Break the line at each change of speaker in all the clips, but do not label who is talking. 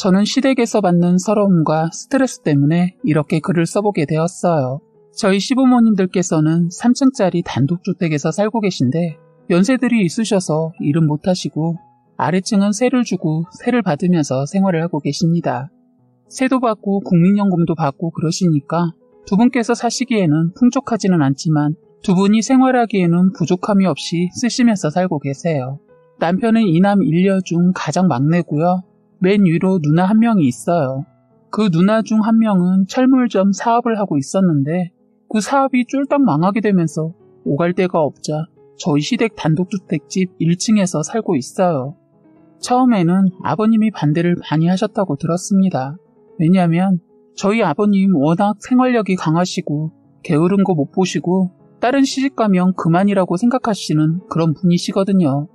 저는 시댁에서 받는 서러움과 스트레스 때문에 이렇게 글을 써보게 되었어요. 저희 시부모님들께서는 3층짜리 단독주택에서 살고 계신데 연세들이 있으셔서 일은 못하시고 아래층은 세를 주고 세를 받으면서 생활을 하고 계십니다. 세도 받고 국민연금도 받고 그러시니까 두 분께서 사시기에는 풍족하지는 않지만 두 분이 생활하기에는 부족함이 없이 쓰시면서 살고 계세요. 남편은 이남 일녀 중 가장 막내고요. 맨 위로 누나 한 명이 있어요. 그 누나 중 한 명은 철물점 사업을 하고 있었는데 그 사업이 쫄딱 망하게 되면서 오갈 데가 없자 저희 시댁 단독주택집 1층에서 살고 있어요. 처음에는 아버님이 반대를 많이 하셨다고 들었습니다. 왜냐하면 저희 아버님 워낙 생활력이 강하시고 게으른 거 못 보시고 다른 시집가면 그만이라고 생각하시는 그런 분이시거든요.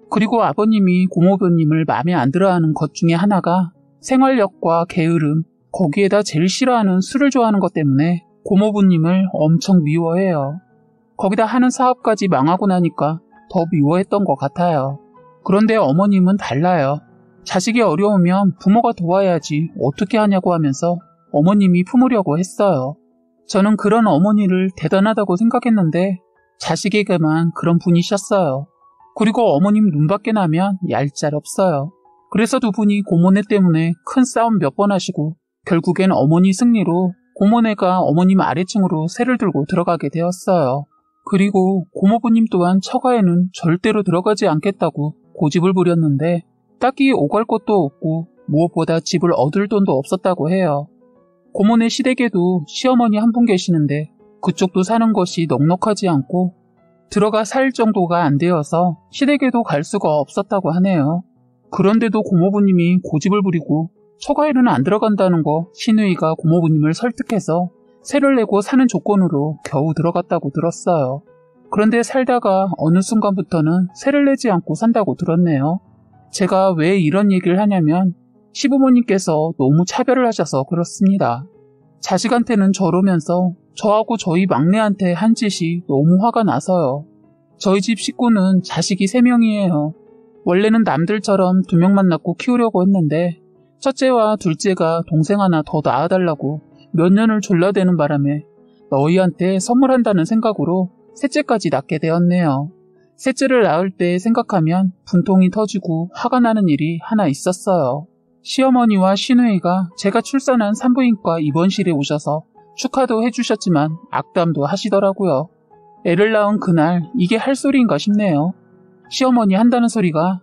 그리고 아버님이 고모부님을 마음에 안 들어하는 것 중에 하나가 생활력과 게으름, 거기에다 제일 싫어하는 술을 좋아하는 것 때문에 고모부님을 엄청 미워해요. 거기다 하는 사업까지 망하고 나니까 더 미워했던 것 같아요. 그런데 어머님은 달라요. 자식이 어려우면 부모가 도와야지 어떻게 하냐고 하면서 어머님이 품으려고 했어요. 저는 그런 어머니를 대단하다고 생각했는데 자식에게만 그런 분이셨어요. 그리고 어머님 눈밖에 나면 얄짤없어요. 그래서 두 분이 고모네 때문에 큰 싸움 몇 번 하시고 결국엔 어머니 승리로 고모네가 어머님 아래층으로 세를 들고 들어가게 되었어요. 그리고 고모부님 또한 처가에는 절대로 들어가지 않겠다고 고집을 부렸는데 딱히 오갈 곳도 없고 무엇보다 집을 얻을 돈도 없었다고 해요. 고모네 시댁에도 시어머니 한 분 계시는데 그쪽도 사는 것이 넉넉하지 않고 들어가 살 정도가 안 되어서 시댁에도 갈 수가 없었다고 하네요. 그런데도 고모부님이 고집을 부리고 처가에는 안 들어간다는 거 시누이가 고모부님을 설득해서 세를 내고 사는 조건으로 겨우 들어갔다고 들었어요. 그런데 살다가 어느 순간부터는 세를 내지 않고 산다고 들었네요. 제가 왜 이런 얘기를 하냐면 시부모님께서 너무 차별을 하셔서 그렇습니다. 자식한테는 저러면서 저하고 저희 막내한테 한 짓이 너무 화가 나서요. 저희 집 식구는 자식이 3명이에요. 원래는 남들처럼 2명만 낳고 키우려고 했는데 첫째와 둘째가 동생 하나 더 낳아달라고 몇 년을 졸라대는 바람에 너희한테 선물한다는 생각으로 셋째까지 낳게 되었네요. 셋째를 낳을 때 생각하면 분통이 터지고 화가 나는 일이 하나 있었어요. 시어머니와 시누이가 제가 출산한 산부인과 입원실에 오셔서 축하도 해주셨지만 악담도 하시더라고요. 애를 낳은 그날 이게 할 소리인가 싶네요. 시어머니 한다는 소리가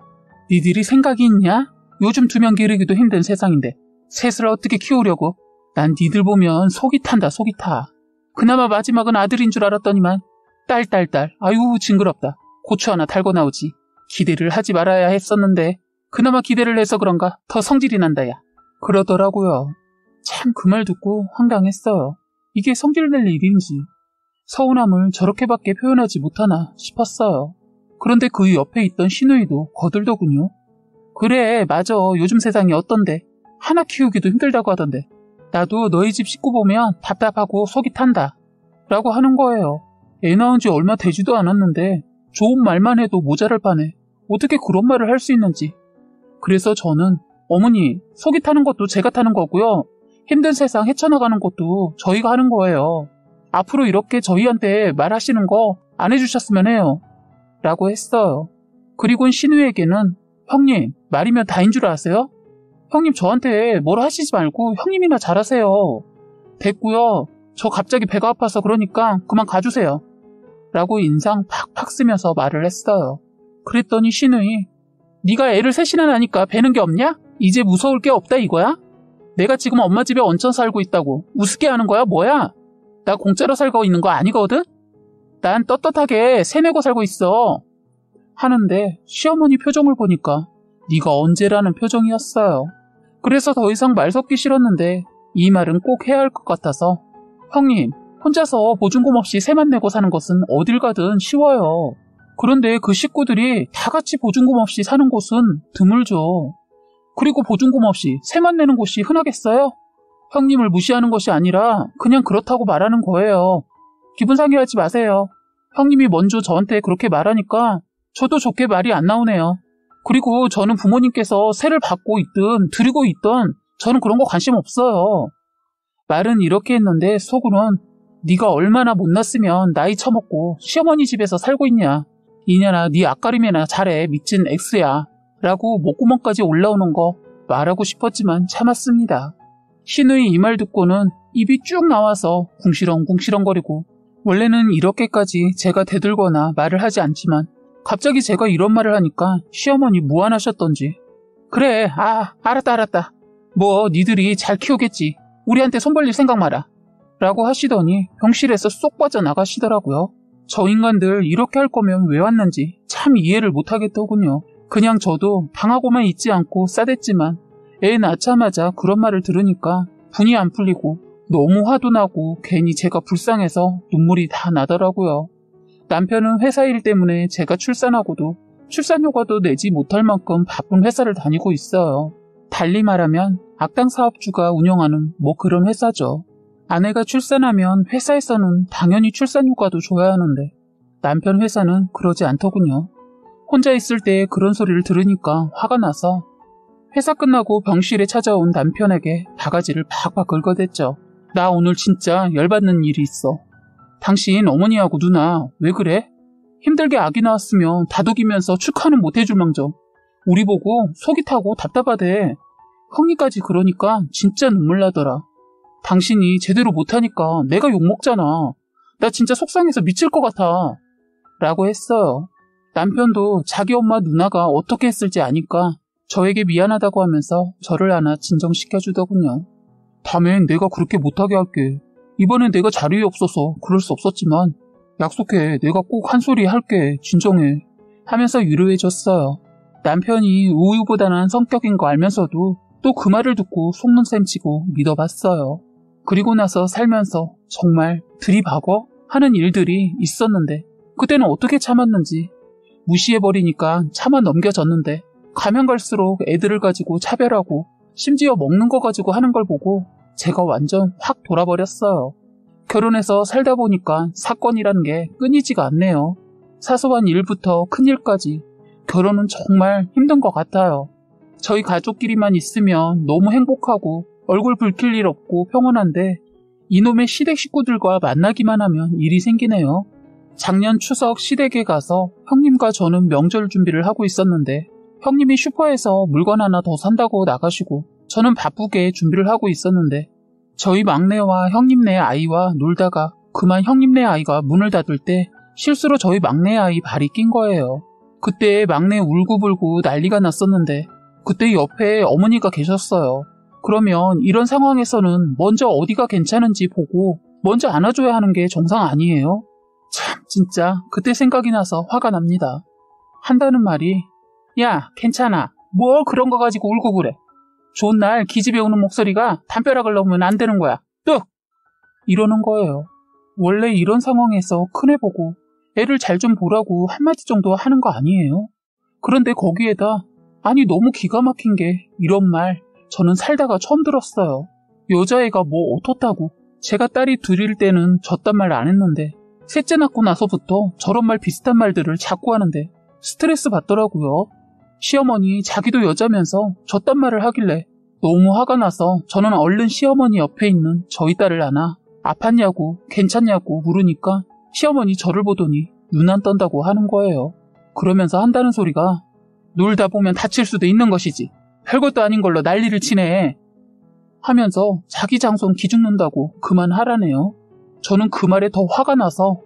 니들이 생각이 있냐? 요즘 2명 기르기도 힘든 세상인데 셋을 어떻게 키우려고? 난 니들 보면 속이 탄다 속이 타. 그나마 마지막은 아들인 줄 알았더니만 딸 아유 징그럽다. 고추 하나 달고 나오지. 기대를 하지 말아야 했었는데 그나마 기대를 해서 그런가 더 성질이 난다 야. 그러더라고요. 참 그 말 듣고 황당했어요. 이게 성질 낼 일인지 서운함을 저렇게밖에 표현하지 못하나 싶었어요. 그런데 그 옆에 있던 시누이도 거들더군요. 그래 맞아 요즘 세상이 어떤데 하나 키우기도 힘들다고 하던데 나도 너희 집 식구 보면 답답하고 속이 탄다 라고 하는 거예요. 애 낳은 지 얼마 되지도 않았는데 좋은 말만 해도 모자랄 판에 어떻게 그런 말을 할 수 있는지. 그래서 저는 어머니 속이 타는 것도 제가 타는 거고요. 힘든 세상 헤쳐나가는 것도 저희가 하는 거예요. 앞으로 이렇게 저희한테 말하시는 거 안 해주셨으면 해요. 라고 했어요. 그리고 시누에게는 형님 말이면 다인 줄 아세요? 형님 저한테 뭐라 하시지 말고 형님이나 잘하세요. 됐고요. 저 갑자기 배가 아파서 그러니까 그만 가주세요. 라고 인상 팍팍 쓰면서 말을 했어요. 그랬더니 시누이 네가 애를 셋이나 낳으니까 배는 게 없냐? 이제 무서울 게 없다 이거야? 내가 지금 엄마 집에 얹혀 살고 있다고 우습게 하는 거야 뭐야? 나 공짜로 살고 있는 거 아니거든? 난 떳떳하게 새 내고 살고 있어. 하는데 시어머니 표정을 보니까 네가 언제라는 표정이었어요. 그래서 더 이상 말 섞기 싫었는데 이 말은 꼭 해야 할 것 같아서 형님 혼자서 보증금 없이 새만 내고 사는 것은 어딜 가든 쉬워요. 그런데 그 식구들이 다 같이 보증금 없이 사는 곳은 드물죠. 그리고 보증금 없이 새만 내는 곳이 흔하겠어요? 형님을 무시하는 것이 아니라 그냥 그렇다고 말하는 거예요. 기분 상해하지 마세요. 형님이 먼저 저한테 그렇게 말하니까 저도 좋게 말이 안 나오네요. 그리고 저는 부모님께서 세를 받고 있든 드리고 있든 저는 그런 거 관심 없어요. 말은 이렇게 했는데 속으로는 네가 얼마나 못났으면 나이 처먹고 시어머니 집에서 살고 있냐. 이년아 네 앞가림이나 잘해 미친 X야. 라고 목구멍까지 올라오는 거 말하고 싶었지만 참았습니다. 신우이 이 말 듣고는 입이 쭉 나와서 궁시렁궁시렁거리고 원래는 이렇게까지 제가 대들거나 말을 하지 않지만 갑자기 제가 이런 말을 하니까 시어머니 무안하셨던지 그래 알았다 뭐 니들이 잘 키우겠지 우리한테 손 벌릴 생각 마라 라고 하시더니 병실에서 쏙 빠져나가시더라고요. 저 인간들 이렇게 할 거면 왜 왔는지 참 이해를 못하겠더군요. 그냥 저도 당하고만 있지 않고 싸댔지만 애 낳자마자 그런 말을 들으니까 분이 안 풀리고 너무 화도 나고 괜히 제가 불쌍해서 눈물이 다 나더라고요. 남편은 회사 일 때문에 제가 출산하고도 출산휴가도 내지 못할 만큼 바쁜 회사를 다니고 있어요. 달리 말하면 악당 사업주가 운영하는 뭐 그런 회사죠. 아내가 출산하면 회사에서는 당연히 출산휴가도 줘야 하는데 남편 회사는 그러지 않더군요. 혼자 있을 때 그런 소리를 들으니까 화가 나서 회사 끝나고 병실에 찾아온 남편에게 바가지를 팍팍 긁어댔죠. 나 오늘 진짜 열받는 일이 있어. 당신 어머니하고 누나 왜 그래? 힘들게 아기 낳았으면 다독이면서 축하는 못 해줄 망정 우리 보고 속이 타고 답답하대. 형님까지 그러니까 진짜 눈물 나더라. 당신이 제대로 못하니까 내가 욕먹잖아. 나 진짜 속상해서 미칠 것 같아. 라고 했어요. 남편도 자기 엄마 누나가 어떻게 했을지 아니까 저에게 미안하다고 하면서 저를 하나 진정시켜주더군요. 다음엔 내가 그렇게 못하게 할게. 이번엔 내가 자리에 없어서 그럴 수 없었지만 약속해 내가 꼭 한 소리 할게. 진정해. 하면서 위로해줬어요. 남편이 우유부단한 성격인 거 알면서도 또 그 말을 듣고 속는 셈 치고 믿어봤어요. 그리고 나서 살면서 정말 들이박어 하는 일들이 있었는데 그때는 어떻게 참았는지 무시해버리니까 참아 넘겨졌는데 가면 갈수록 애들을 가지고 차별하고 심지어 먹는 거 가지고 하는 걸 보고 제가 완전 확 돌아버렸어요. 결혼해서 살다 보니까 사건이라는 게 끊이지가 않네요. 사소한 일부터 큰일까지 결혼은 정말 힘든 것 같아요. 저희 가족끼리만 있으면 너무 행복하고 얼굴 붉힐 일 없고 평온한데 이놈의 시댁 식구들과 만나기만 하면 일이 생기네요. 작년 추석 시댁에 가서 형님과 저는 명절 준비를 하고 있었는데 형님이 슈퍼에서 물건 하나 더 산다고 나가시고 저는 바쁘게 준비를 하고 있었는데 저희 막내와 형님네 아이와 놀다가 그만 형님네 아이가 문을 닫을 때 실수로 저희 막내 아이 발이 낀 거예요. 그때 막내 울고불고 난리가 났었는데 그때 옆에 어머니가 계셨어요. 그러면 이런 상황에서는 먼저 어디가 괜찮은지 보고 먼저 안아줘야 하는 게 정상 아니에요? 참 진짜 그때 생각이 나서 화가 납니다. 한다는 말이 야 괜찮아 뭘 그런 거 가지고 울고 그래. 좋은 날 기집애 우는 목소리가 담벼락을 넘으면 안 되는 거야. 뚝! 이러는 거예요. 원래 이런 상황에서 큰애 보고 애를 잘 좀 보라고 한마디 정도 하는 거 아니에요? 그런데 거기에다 아니 너무 기가 막힌 게 이런 말 저는 살다가 처음 들었어요. 여자애가 뭐 어떻다고. 제가 딸이 둘일 때는 저딴 말 안 했는데 셋째 낳고 나서부터 저런 말 비슷한 말들을 자꾸 하는데 스트레스 받더라고요. 시어머니 자기도 여자면서 저딴 말을 하길래 너무 화가 나서 저는 얼른 시어머니 옆에 있는 저희 딸을 안아 아팠냐고 괜찮냐고 물으니까 시어머니 저를 보더니 유난 떤다고 하는 거예요. 그러면서 한다는 소리가 놀다 보면 다칠 수도 있는 것이지 별것도 아닌 걸로 난리를 치네 하면서 자기 장손 기죽는다고 그만하라네요. 저는 그 말에 더 화가 나서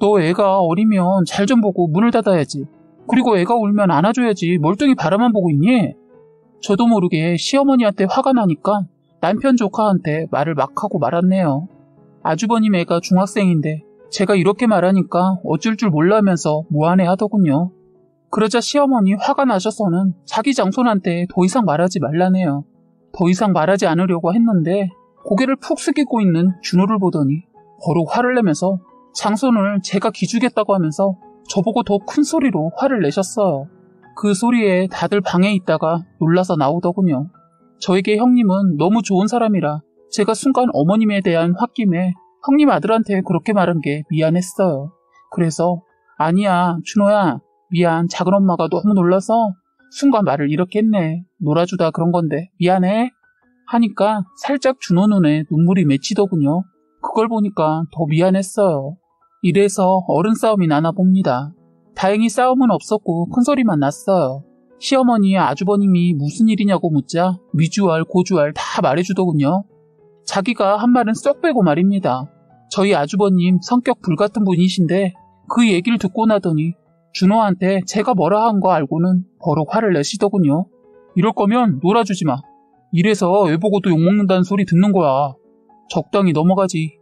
너 애가 어리면 잘 좀 보고 문을 닫아야지. 그리고 애가 울면 안아줘야지 멀뚱히 바라만 보고 있니? 저도 모르게 시어머니한테 화가 나니까 남편 조카한테 말을 막 하고 말았네요. 아주버님 애가 중학생인데 제가 이렇게 말하니까 어쩔 줄 몰라면서 무안해 하더군요. 그러자 시어머니 화가 나셔서는 자기 장손한테 더 이상 말하지 말라네요. 더 이상 말하지 않으려고 했는데 고개를 푹 숙이고 있는 준호를 보더니 버럭 화를 내면서 장손을 제가 기주겠다고 하면서 저보고 더 큰 소리로 화를 내셨어요. 그 소리에 다들 방에 있다가 놀라서 나오더군요. 저에게 형님은 너무 좋은 사람이라 제가 순간 어머님에 대한 홧김에 형님 아들한테 그렇게 말한 게 미안했어요. 그래서 아니야 준호야 미안 작은 엄마가 너무 놀라서 순간 말을 이렇게 했네. 놀아주다 그런 건데 미안해 하니까 살짝 준호 눈에 눈물이 맺히더군요. 그걸 보니까 더 미안했어요. 이래서 어른 싸움이 나나 봅니다. 다행히 싸움은 없었고 큰소리만 났어요. 시어머니 아주버님이 무슨 일이냐고 묻자 미주알 고주알 다 말해주더군요. 자기가 한 말은 쏙 빼고 말입니다. 저희 아주버님 성격 불같은 분이신데 그 얘기를 듣고 나더니 준호한테 제가 뭐라 한 거 알고는 버럭 화를 내시더군요. 이럴 거면 놀아주지 마. 이래서 애 보고도 욕먹는다는 소리 듣는 거야. 적당히 넘어가지.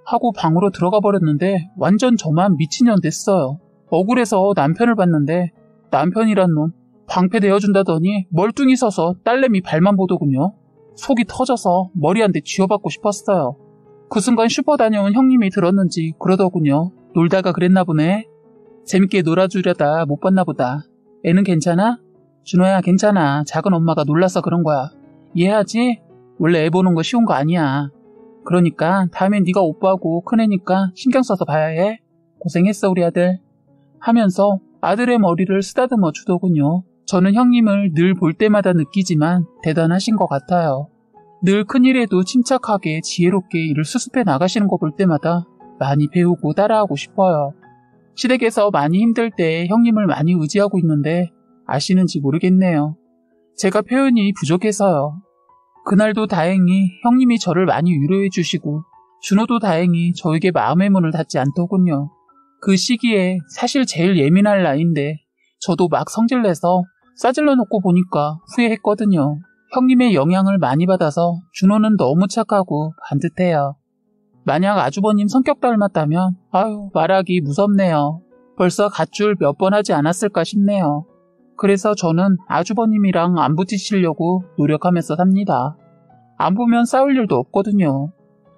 하고 방으로 들어가 버렸는데 완전 저만 미친년 됐어요. 억울해서 남편을 봤는데 남편이란 놈 방패 대어준다더니 멀뚱히 서서 딸내미 발만 보더군요. 속이 터져서 머리 한 대 쥐어받고 싶었어요. 그 순간 슈퍼 다녀온 형님이 들었는지 그러더군요. 놀다가 그랬나 보네. 재밌게 놀아주려다 못 봤나 보다. 애는 괜찮아? 준호야 괜찮아. 작은 엄마가 놀라서 그런 거야. 이해하지? 원래 애 보는 거 쉬운 거 아니야. 그러니까 다음엔 네가 오빠고 큰애니까 신경 써서 봐야 해. 고생했어 우리 아들. 하면서 아들의 머리를 쓰다듬어 주더군요. 저는 형님을 늘 볼 때마다 느끼지만 대단하신 것 같아요. 늘 큰일에도 침착하게 지혜롭게 일을 수습해 나가시는 거 볼 때마다 많이 배우고 따라하고 싶어요. 시댁에서 많이 힘들 때 형님을 많이 의지하고 있는데 아시는지 모르겠네요. 제가 표현이 부족해서요. 그날도 다행히 형님이 저를 많이 위로해 주시고 준호도 다행히 저에게 마음의 문을 닫지 않더군요. 그 시기에 사실 제일 예민할 나이인데 저도 막 성질내서 싸질러 놓고 보니까 후회했거든요. 형님의 영향을 많이 받아서 준호는 너무 착하고 반듯해요. 만약 아주버님 성격 닮았다면 아유 말하기 무섭네요. 벌써 갓줄 몇 번 하지 않았을까 싶네요. 그래서 저는 아주버님이랑 안 부딪히려고 노력하면서 삽니다. 안 보면 싸울 일도 없거든요.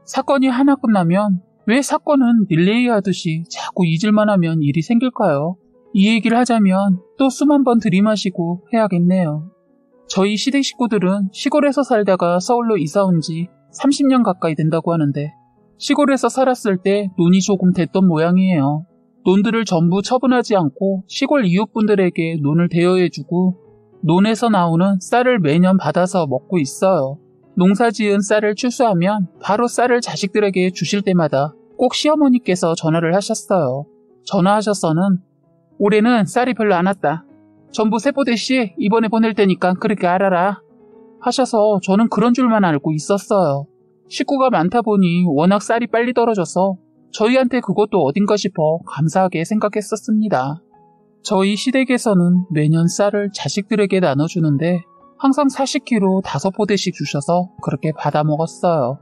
사건이 하나 끝나면 왜 사건은 릴레이 하듯이 자꾸 잊을만 하면 일이 생길까요? 이 얘기를 하자면 또 수만 번 들이마시고 해야겠네요. 저희 시댁 식구들은 시골에서 살다가 서울로 이사 온 지 30년 가까이 된다고 하는데 시골에서 살았을 때 논이 조금 됐던 모양이에요. 논들을 전부 처분하지 않고 시골 이웃분들에게 논을 대여해주고 논에서 나오는 쌀을 매년 받아서 먹고 있어요. 농사지은 쌀을 추수하면 바로 쌀을 자식들에게 주실 때마다 꼭 시어머니께서 전화를 하셨어요. 전화하셔서는 올해는 쌀이 별로 안 왔다. 전부 세포대씨 이번에 보낼 테니까 그렇게 알아라. 하셔서 저는 그런 줄만 알고 있었어요. 식구가 많다 보니 워낙 쌀이 빨리 떨어져서 저희한테 그것도 어딘가 싶어 감사하게 생각했었습니다. 저희 시댁에서는 매년 쌀을 자식들에게 나눠주는데 항상 40kg 5포대씩 주셔서 그렇게 받아 먹었어요.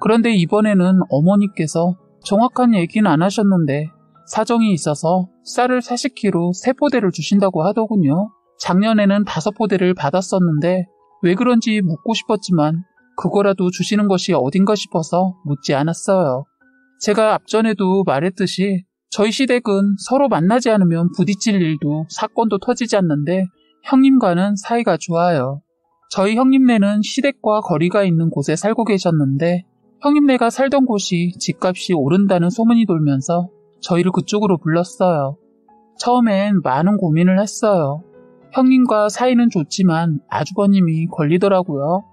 그런데 이번에는 어머니께서 정확한 얘기는 안 하셨는데 사정이 있어서 쌀을 40kg 3포대를 주신다고 하더군요. 작년에는 5포대를 받았었는데 왜 그런지 묻고 싶었지만 그거라도 주시는 것이 어딘가 싶어서 묻지 않았어요. 제가 앞전에도 말했듯이 저희 시댁은 서로 만나지 않으면 부딪힐 일도 사건도 터지지 않는데 형님과는 사이가 좋아요. 저희 형님네는 시댁과 거리가 있는 곳에 살고 계셨는데 형님네가 살던 곳이 집값이 오른다는 소문이 돌면서 저희를 그쪽으로 불렀어요. 처음엔 많은 고민을 했어요. 형님과 사이는 좋지만 아주버님이 걸리더라고요.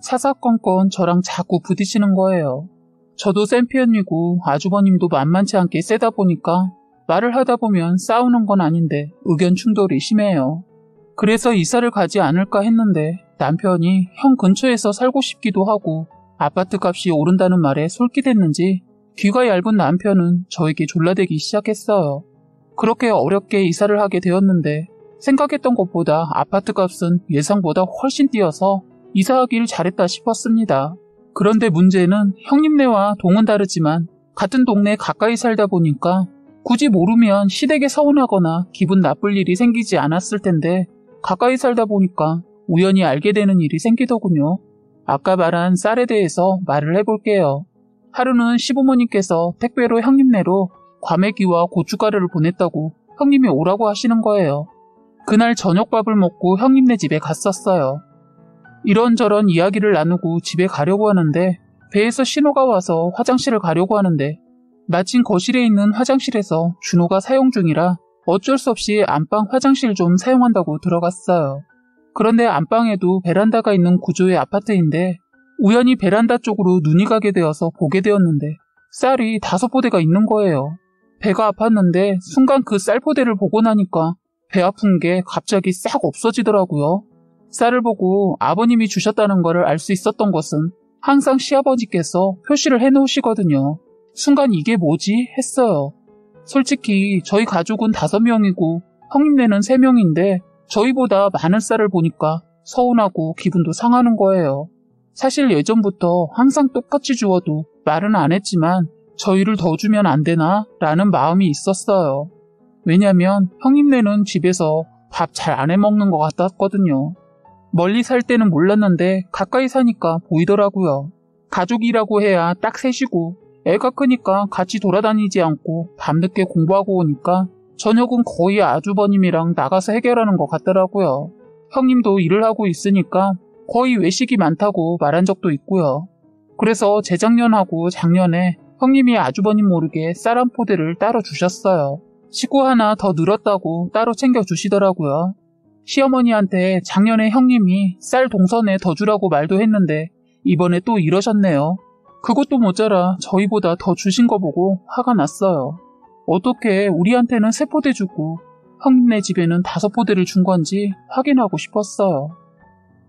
사사건건 저랑 자꾸 부딪히는 거예요. 저도 센 편이고 아주버님도 만만치 않게 세다 보니까 말을 하다 보면 싸우는 건 아닌데 의견 충돌이 심해요. 그래서 이사를 가지 않을까 했는데 남편이 형 근처에서 살고 싶기도 하고 아파트 값이 오른다는 말에 솔깃했는지 귀가 얇은 남편은 저에게 졸라대기 시작했어요. 그렇게 어렵게 이사를 하게 되었는데 생각했던 것보다 아파트 값은 예상보다 훨씬 뛰어서 이사하길 잘했다 싶었습니다. 그런데 문제는 형님네와 동은 다르지만 같은 동네 가까이 살다 보니까 굳이 모르면 시댁에 서운하거나 기분 나쁠 일이 생기지 않았을 텐데 가까이 살다 보니까 우연히 알게 되는 일이 생기더군요. 아까 말한 쌀에 대해서 말을 해볼게요. 하루는 시부모님께서 택배로 형님네로 과메기와 고춧가루를 보냈다고 형님이 오라고 하시는 거예요. 그날 저녁밥을 먹고 형님네 집에 갔었어요. 이런저런 이야기를 나누고 집에 가려고 하는데 배에서 신호가 와서 화장실을 가려고 하는데 마침 거실에 있는 화장실에서 준호가 사용 중이라 어쩔 수 없이 안방 화장실 좀 사용한다고 들어갔어요. 그런데 안방에도 베란다가 있는 구조의 아파트인데 우연히 베란다 쪽으로 눈이 가게 되어서 보게 되었는데 쌀이 5포대가 있는 거예요. 배가 아팠는데 순간 그 쌀 포대를 보고 나니까 배 아픈 게 갑자기 싹 없어지더라고요. 쌀을 보고 아버님이 주셨다는 거를 알 수 있었던 것은 항상 시아버지께서 표시를 해놓으시거든요. 순간 이게 뭐지? 했어요. 솔직히 저희 가족은 5명이고 형님네는 3명인데 저희보다 많은 쌀을 보니까 서운하고 기분도 상하는 거예요. 사실 예전부터 항상 똑같이 주어도 말은 안 했지만 저희를 더 주면 안 되나? 라는 마음이 있었어요. 왜냐면 형님네는 집에서 밥 잘 안 해먹는 것 같았거든요. 멀리 살 때는 몰랐는데 가까이 사니까 보이더라고요. 가족이라고 해야 딱 셋이고 애가 크니까 같이 돌아다니지 않고 밤늦게 공부하고 오니까 저녁은 거의 아주버님이랑 나가서 해결하는 것 같더라고요. 형님도 일을 하고 있으니까 거의 외식이 많다고 말한 적도 있고요. 그래서 재작년하고 작년에 형님이 아주버님 모르게 쌀 한 포대를 따로 주셨어요. 식구 하나 더 늘었다고 따로 챙겨주시더라고요. 시어머니한테 작년에 형님이 쌀 동선에 더 주라고 말도 했는데 이번에 또 이러셨네요. 그것도 모자라 저희보다 더 주신 거 보고 화가 났어요. 어떻게 우리한테는 3포대 주고 형님네 집에는 5포대를 준 건지 확인하고 싶었어요.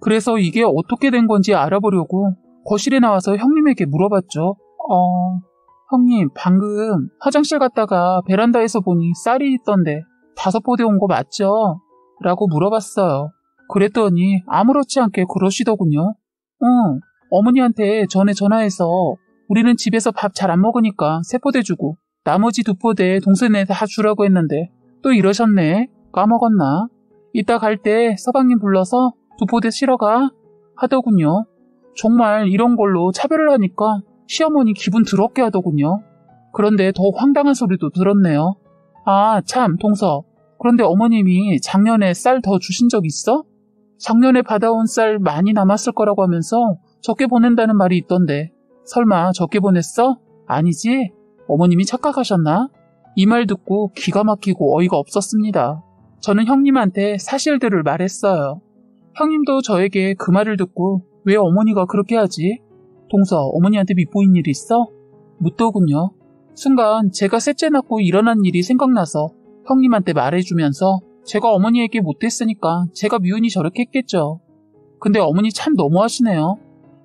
그래서 이게 어떻게 된 건지 알아보려고 거실에 나와서 형님에게 물어봤죠. 형님, 방금 화장실 갔다가 베란다에서 보니 쌀이 있던데 5포대 온 거 맞죠? 라고 물어봤어요. 그랬더니 아무렇지 않게 그러시더군요. 응, 어머니한테 전에 전화해서 우리는 집에서 밥 잘 안 먹으니까 3포대 주고 나머지 2포대 동생네 다 주라고 했는데 또 이러셨네. 까먹었나? 이따 갈 때 서방님 불러서 2포대 실어 가 하더군요. 정말 이런 걸로 차별을 하니까 시어머니 기분 더럽게 하더군요. 그런데 더 황당한 소리도 들었네요. 아, 참, 동서. 그런데 어머님이 작년에 쌀 더 주신 적 있어? 작년에 받아온 쌀 많이 남았을 거라고 하면서 적게 보낸다는 말이 있던데 설마 적게 보냈어? 아니지? 어머님이 착각하셨나? 이 말 듣고 기가 막히고 어이가 없었습니다. 저는 형님한테 사실들을 말했어요. 형님도 저에게 그 말을 듣고 왜 어머니가 그렇게 하지? 동서, 어머니한테 밉보인 일 있어? 묻더군요. 순간 제가 셋째 낳고 일어난 일이 생각나서 형님한테 말해주면서 제가 어머니에게 못했으니까 제가 미운이 저렇게 했겠죠. 근데 어머니 참 너무하시네요.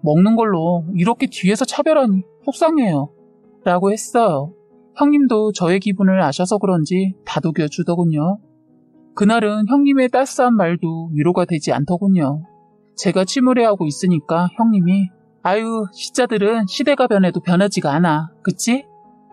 먹는 걸로 이렇게 뒤에서 차별하니 속상해요. 라고 했어요. 형님도 저의 기분을 아셔서 그런지 다독여 주더군요. 그날은 형님의 따스한 말도 위로가 되지 않더군요. 제가 침울해하고 있으니까 형님이 아유, 시자들은 시대가 변해도 변하지가 않아. 그치?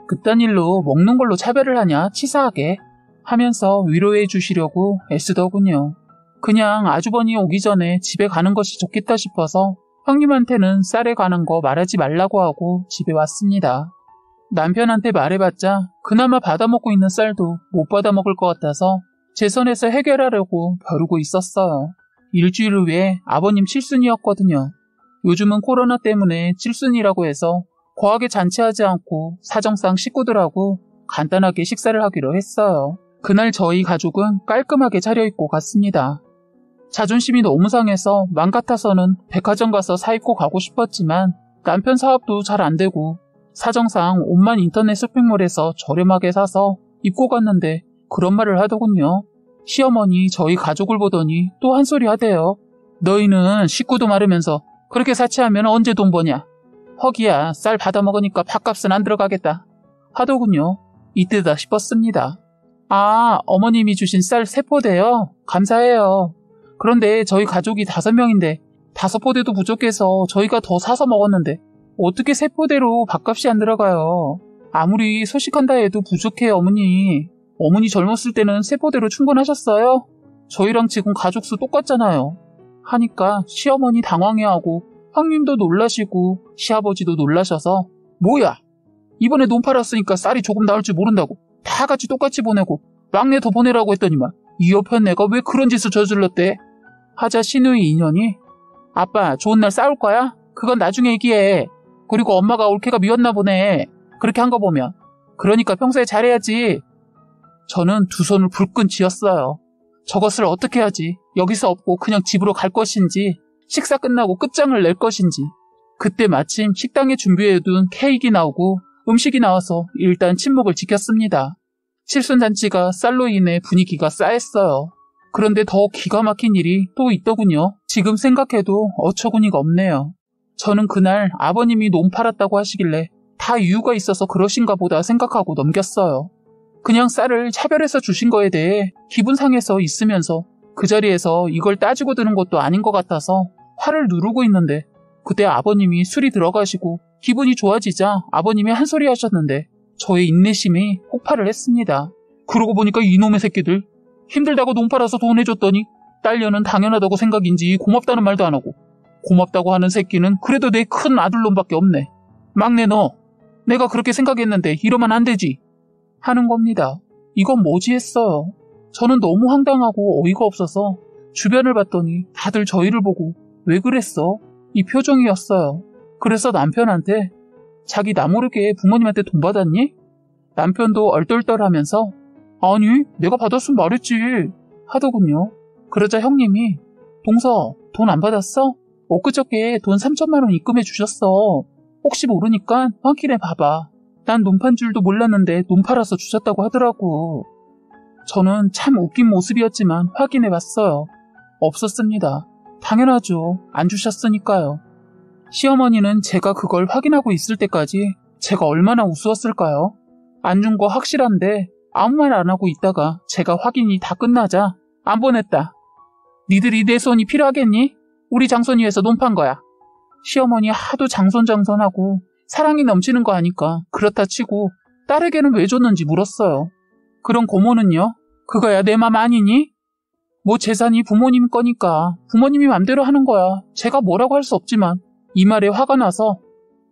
그딴 일로 먹는 걸로 차별을 하냐? 치사하게. 하면서 위로해 주시려고 애쓰더군요. 그냥 아주버니 오기 전에 집에 가는 것이 좋겠다 싶어서 형님한테는 쌀에 가는 거 말하지 말라고 하고 집에 왔습니다. 남편한테 말해봤자 그나마 받아먹고 있는 쌀도 못 받아먹을 것 같아서 제 선에서 해결하려고 벼르고 있었어요. 일주일 후에 아버님 칠순이었거든요. 요즘은 코로나 때문에 칠순이라고 해서 거하게 잔치하지 않고 사정상 식구들하고 간단하게 식사를 하기로 했어요. 그날 저희 가족은 깔끔하게 차려입고 갔습니다. 자존심이 너무 상해서 맘 같아서는 백화점 가서 사입고 가고 싶었지만 남편 사업도 잘 안 되고 사정상 옷만 인터넷 쇼핑몰에서 저렴하게 사서 입고 갔는데 그런 말을 하더군요. 시어머니 저희 가족을 보더니 또 한 소리 하대요. 너희는 식구도 마르면서 그렇게 사치하면 언제 돈 버냐. 허기야, 쌀 받아먹으니까 밥값은 안 들어가겠다 하더군요. 이때다 싶었습니다. 아, 어머님이 주신 쌀 3포대요? 감사해요. 그런데 저희 가족이 5명인데 5포대도 부족해서 저희가 더 사서 먹었는데 어떻게 3포대로 밥값이 안 들어가요? 아무리 소식한다 해도 부족해요, 어머니. 어머니 젊었을 때는 3포대로 충분하셨어요? 저희랑 지금 가족수 똑같잖아요. 하니까 시어머니 당황해하고 형님도 놀라시고 시아버지도 놀라셔서 뭐야? 이번에 논 팔았으니까 쌀이 조금 나올 줄 모른다고 다 같이 똑같이 보내고 막내 더 보내라고 했더니만 이 옆에 내가 왜 그런 짓을 저질렀대? 하자 시누이 인연이 아빠 좋은 날 싸울 거야? 그건 나중에 얘기해. 그리고 엄마가 올케가 미웠나 보네. 그렇게 한 거 보면. 그러니까 평소에 잘해야지. 저는 두 손을 불끈 쥐었어요. 저것을 어떻게 하지? 여기서 없고 그냥 집으로 갈 것인지, 식사 끝나고 끝장을 낼 것인지. 그때 마침 식당에 준비해둔 케이크가 나오고 음식이 나와서 일단 침묵을 지켰습니다. 칠순잔치가 쌀로 인해 분위기가 싸했어요. 그런데 더 기가 막힌 일이 또 있더군요. 지금 생각해도 어처구니가 없네요. 저는 그날 아버님이 논 팔았다고 하시길래 다 이유가 있어서 그러신가 보다 생각하고 넘겼어요. 그냥 쌀을 차별해서 주신 거에 대해 기분 상해서 있으면서 그 자리에서 이걸 따지고 드는 것도 아닌 것 같아서 화를 누르고 있는데 그때 아버님이 술이 들어가시고 기분이 좋아지자 아버님이 한 소리 하셨는데 저의 인내심이 폭발을 했습니다. 그러고 보니까 이놈의 새끼들 힘들다고 논 팔아서 돈 해줬더니 딸려는 당연하다고 생각인지 고맙다는 말도 안 하고 고맙다고 하는 새끼는 그래도 내 큰 아들놈밖에 없네. 막내 너 내가 그렇게 생각했는데 이러면 안 되지 하는 겁니다. 이건 뭐지 했어요. 저는 너무 황당하고 어이가 없어서 주변을 봤더니 다들 저희를 보고 왜 그랬어? 이 표정이었어요. 그래서 남편한테 자기 나 모르게 부모님한테 돈 받았니? 남편도 얼떨떨하면서 아니 내가 받았으면 말했지 하더군요. 그러자 형님이 동서 돈 안 받았어? 엊그저께 돈 3천만 원 입금해 주셨어. 혹시 모르니까 확인해 봐봐. 난 논 판 줄도 몰랐는데 논 팔아서 주셨다고 하더라고. 저는 참 웃긴 모습이었지만 확인해 봤어요. 없었습니다. 당연하죠. 안 주셨으니까요. 시어머니는 제가 그걸 확인하고 있을 때까지 제가 얼마나 우스웠을까요? 안 준 거 확실한데 아무 말 안 하고 있다가 제가 확인이 다 끝나자 안 보냈다. 니들이 내 손이 필요하겠니? 우리 장손 위해서 논 판 거야. 시어머니 하도 장손하고 사랑이 넘치는 거 아니까 그렇다 치고 딸에게는 왜 줬는지 물었어요. 그럼 고모는요? 그거야 내 맘 아니니? 뭐 재산이 부모님 거니까 부모님이 맘대로 하는 거야. 제가 뭐라고 할 수 없지만 이 말에 화가 나서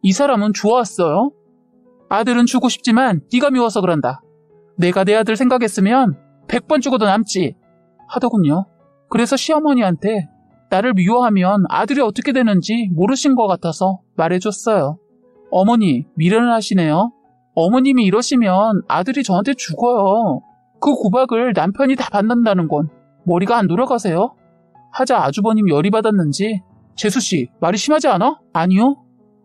이 사람은 좋았어요. 아들은 주고 싶지만 네가 미워서 그런다. 내가 내 아들 생각했으면 100번 죽어도 남지 하더군요. 그래서 시어머니한테 나를 미워하면 아들이 어떻게 되는지 모르신 것 같아서 말해줬어요. 어머니 미련을 하시네요. 어머님이 이러시면 아들이 저한테 죽어요. 그 구박을 남편이 다 받는다는 건 머리가 안 돌아가세요? 하자 아주버님 열이 받았는지 재수씨 말이 심하지 않아? 아니요.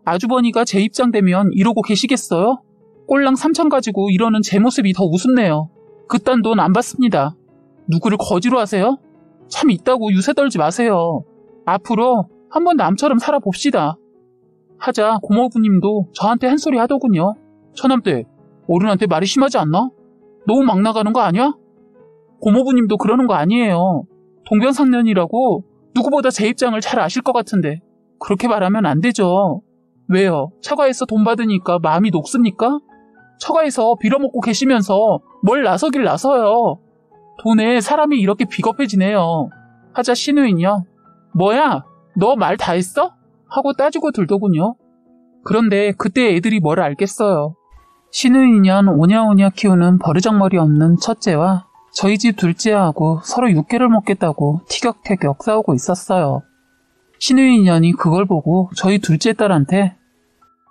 아주버니가 제 입장 되면 이러고 계시겠어요? 꼴랑 3천 가지고 이러는 제 모습이 더 우습네요. 그딴 돈 안 받습니다. 누구를 거지로 하세요? 참 있다고 유세 떨지 마세요. 앞으로 한번 남처럼 살아봅시다. 하자 고모부님도 저한테 한 소리 하더군요. 처남댁 어른한테 말이 심하지 않나? 너무 막 나가는 거 아니야? 고모부님도 그러는 거 아니에요. 동병상련이라고 누구보다 제 입장을 잘 아실 것 같은데 그렇게 말하면 안 되죠. 왜요? 처가에서 돈 받으니까 마음이 녹습니까? 처가에서 빌어먹고 계시면서 뭘 나서길 나서요. 돈에 사람이 이렇게 비겁해지네요. 하자 시누이는요. 뭐야? 너 말 다 했어? 하고 따지고 들더군요. 그런데 그때 애들이 뭘 알겠어요. 시누이년 오냐오냐 키우는 버르장머리 없는 첫째와 저희 집 둘째하고 서로 육개를 먹겠다고 티격태격 싸우고 있었어요. 시누이년이 그걸 보고 저희 둘째 딸한테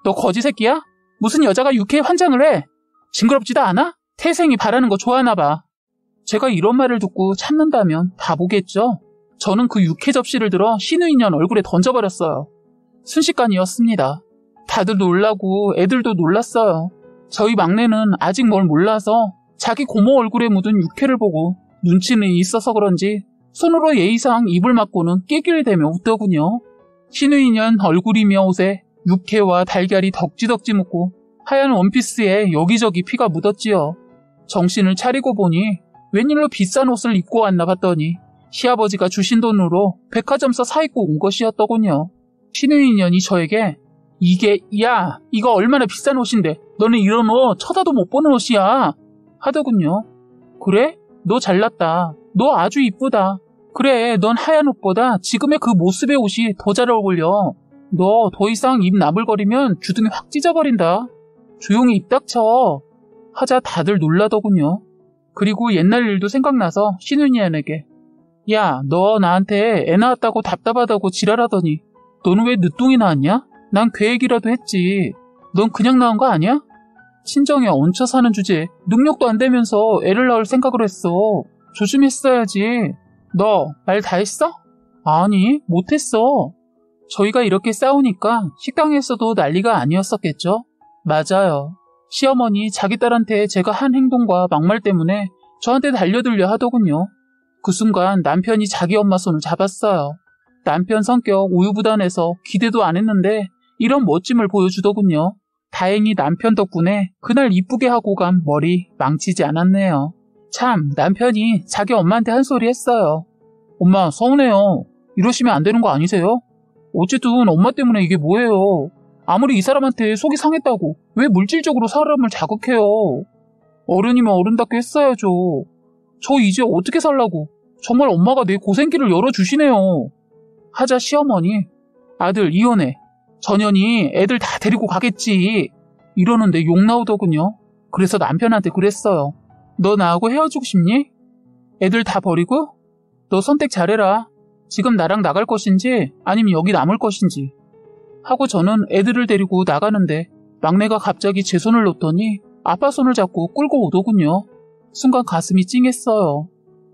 너 거지 새끼야? 무슨 여자가 육회에 환장을 해? 징그럽지도 않아? 태생이 바라는 거 좋아하나 봐. 제가 이런 말을 듣고 참는다면 바보겠죠? 저는 그 육회 접시를 들어 시누이년 얼굴에 던져버렸어요. 순식간이었습니다. 다들 놀라고 애들도 놀랐어요. 저희 막내는 아직 뭘 몰라서 자기 고모 얼굴에 묻은 육회를 보고 눈치는 있어서 그런지 손으로 예의상 입을 막고는 낄낄 대며 웃더군요. 시누이년 얼굴이며 옷에 육회와 달걀이 덕지덕지 묻고 하얀 원피스에 여기저기 피가 묻었지요. 정신을 차리고 보니 웬일로 비싼 옷을 입고 왔나 봤더니 시아버지가 주신 돈으로 백화점서 사입고 온 것이었더군요. 시누이년이 저에게 야 이거 얼마나 비싼 옷인데 너는 이런 옷 쳐다도 못 보는 옷이야 하더군요. 그래? 너 잘났다. 너 아주 이쁘다. 그래 넌 하얀 옷보다 지금의 그 모습의 옷이 더 잘 어울려. 너 더 이상 입 나불거리면 주둥이 확 찢어버린다. 조용히 입 닥쳐 하자 다들 놀라더군요. 그리고 옛날 일도 생각나서 시누이년에게 야 너 나한테 애 낳았다고 답답하다고 지랄하더니 너는 왜 늦둥이 낳았냐? 난 계획이라도 했지. 넌 그냥 낳은 거 아니야? 친정에 얹혀 사는 주제에 능력도 안 되면서 애를 낳을 생각을 했어. 조심했어야지. 너 말 다 했어? 아니, 못했어. 저희가 이렇게 싸우니까 식당에서도 난리가 아니었었겠죠? 맞아요. 시어머니 자기 딸한테 제가 한 행동과 막말 때문에 저한테 달려들려 하더군요. 그 순간 남편이 자기 엄마 손을 잡았어요. 남편 성격 우유부단해서 기대도 안 했는데 이런 멋짐을 보여주더군요. 다행히 남편 덕분에 그날 이쁘게 하고 간 머리 망치지 않았네요. 참, 남편이 자기 엄마한테 한 소리 했어요. 엄마, 서운해요. 이러시면 안 되는 거 아니세요? 어쨌든 엄마 때문에 이게 뭐예요. 아무리 이 사람한테 속이 상했다고 왜 물질적으로 사람을 자극해요. 어른이면 어른답게 했어야죠. 저 이제 어떻게 살라고. 정말 엄마가 내 고생길을 열어주시네요. 하자 시어머니, 아들 이혼해. 전현이 애들 다 데리고 가겠지. 이러는데 욕 나오더군요. 그래서 남편한테 그랬어요. 너 나하고 헤어지고 싶니? 애들 다 버리고? 너 선택 잘해라. 지금 나랑 나갈 것인지 아니면 여기 남을 것인지. 하고 저는 애들을 데리고 나가는데 막내가 갑자기 제 손을 놓더니 아빠 손을 잡고 끌고 오더군요. 순간 가슴이 찡했어요.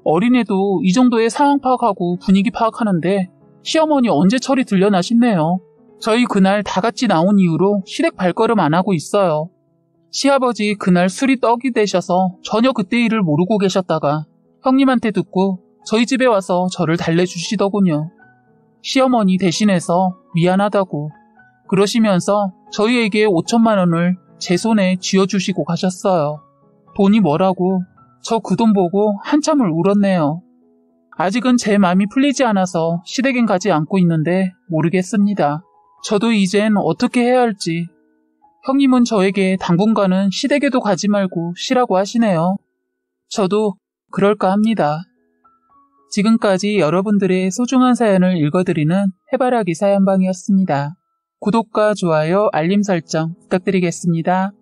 어린애도 이 정도의 상황 파악하고 분위기 파악하는데 시어머니 언제 철이 들려나 싶네요. 저희 그날 다 같이 나온 이후로 시댁 발걸음 안 하고 있어요. 시아버지 그날 술이 떡이 되셔서 전혀 그때 일을 모르고 계셨다가 형님한테 듣고 저희 집에 와서 저를 달래주시더군요. 시어머니 대신해서 미안하다고 그러시면서 저희에게 5천만 원을 제 손에 쥐어주시고 가셨어요. 돈이 뭐라고 저 그 돈 보고 한참을 울었네요. 아직은 제 마음이 풀리지 않아서 시댁엔 가지 않고 있는데 모르겠습니다. 저도 이젠 어떻게 해야 할지. 형님은 저에게 당분간은 시댁에도 가지 말고 쉬라고 하시네요. 저도 그럴까 합니다. 지금까지 여러분들의 소중한 사연을 읽어드리는 해바라기 사연방이었습니다. 구독과 좋아요, 알림 설정 부탁드리겠습니다.